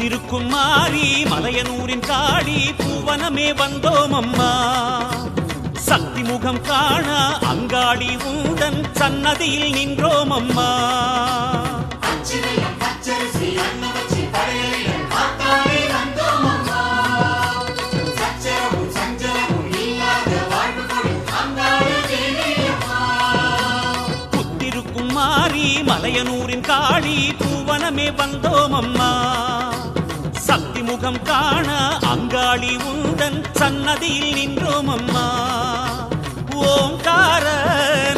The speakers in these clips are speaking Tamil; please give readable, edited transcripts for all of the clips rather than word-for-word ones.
புத்திருக்கும் மாறி மலையனூரின் காளி பூவனமே வந்தோம் அம்மா. சக்தி முகம் காண அங்காளி உந்தன் சன்னதியில் நின்றோம் அம்மா. புத்திருக்கும் மாறி மலையனூரின் காளி பூவனமே வந்தோம் அம்மா. சக்தி முகம் காண அங்காளி உந்தன் சன்னதியில் நின்றோம் அம்மா. ஓங்கார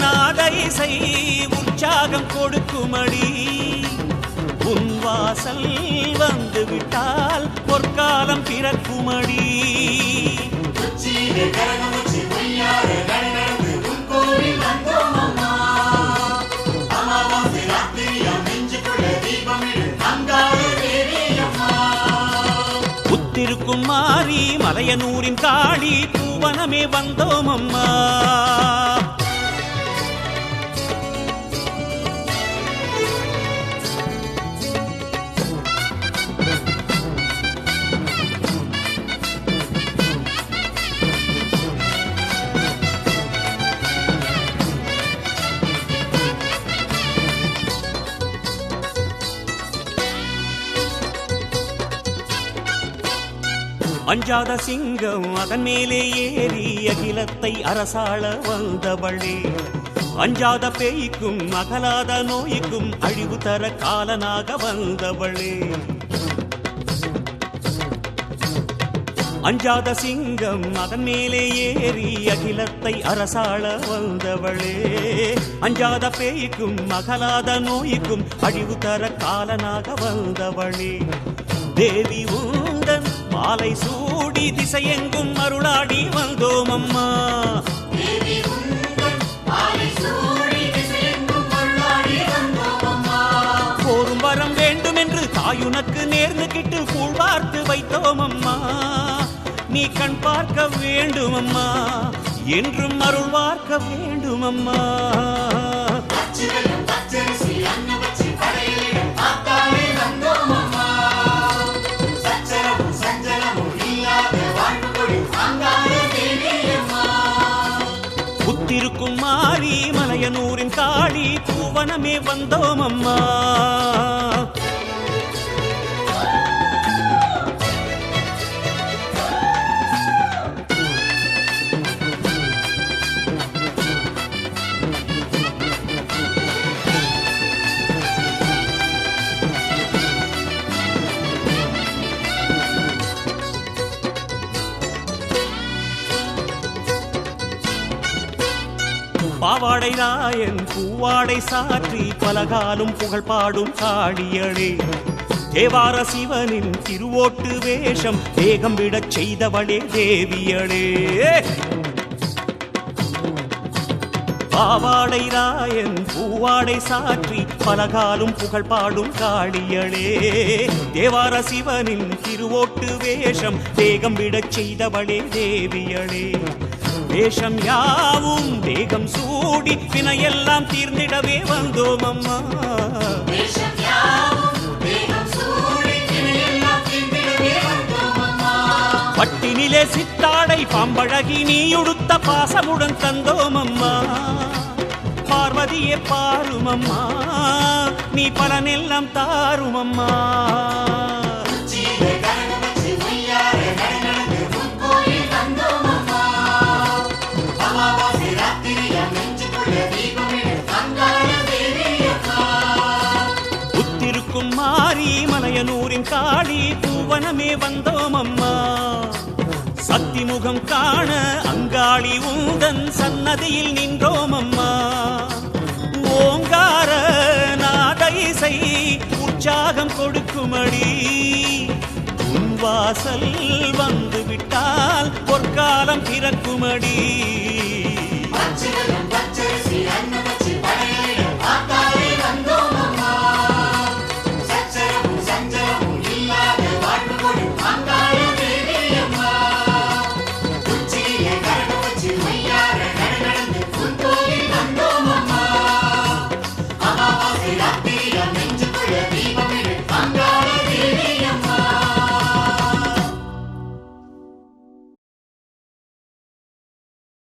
நாத இசை உற்சாகம் கொடுக்குமடி. உன் வாசல் வந்து விட்டால் பொற்காலம் பிறக்குமடி. புத்திருக்கும் மாறி மலையனூரின் காளி பூவனமே வந்தோம் அம்மா. அஞ்சாத சிங்கம் அதன் மேலே ஏறி அகிலத்தை அரசாள வந்தவளே. அஞ்சாத பேய்க்கும் அகலாத நோய்க்கும் அழிவு தர காலனாக வந்தவளே. அஞ்சாத சிங்கம் அதன் மேலே ஏறி அகிலத்தை அரசாள வந்தவளே. அஞ்சாத பேய்க்கும் அகலாத நோய்க்கும் அழிவு தர காலனாக வந்தவளே. தேவி உந்தன் மாலை சூடி திசையெங்கும் அருளாடி வந்தோம் அம்மா. போரும் வரம் வேண்டும் என்று தாயுனக்கு நேர்ந்து கிட்டு கூழ் பார்த்து வைத்தோம் அம்மா. நீ கண் பார்க்க வேண்டும் அம்மா, என்றும் அருள் பார்க்க வேண்டும் அம்மா. புத்திருக்கும் மாறி மலையனூரின் காளி பூவனமே வந்தோம் அம்மா. பாவாடை ராயன் பூவாடை சாற்றி பலகாலும் புகழ் பாடும் காளியளே. தேவார சிவனின் திருவோட்டு வேஷம் வேகம் விடச் செய்தவளே தேவியளே. பாவாடை ராயன் பூவாடை சாற்றி பலகாலும் புகழ் பாடும் காளியளே. தேவார சிவனின் திருவோட்டு வேஷம் வேகம் விடச் செய்தவளே தேவியளே. வேஷம் யாவும் வேகம் சூடி வினையெல்லாம் தீர்ந்திடவே வந்தோம் அம்மா. பட்டினிலே சித்தாடை பாம்பழகி நீயுடுத்த பாசமுடன் தந்தோம் அம்மா. பார்வதியே பாரும் அம்மா, நீ பலனெல்லாம் தாரும் அம்மா. புத்திருக்கும் மாறி மலையனூரின் காளி பூவனமே வந்தோம் அம்மா. சக்தி முகம் காண அங்காளி உந்தன் சன்னதியில் நின்றோம் அம்மா. ஓங்கார நாத இசை உற்சாகம் கொடுக்குமடி. உன் வாசல் வந்து விட்டால் பொற்காலம் பிறக்குமடி. Yeah.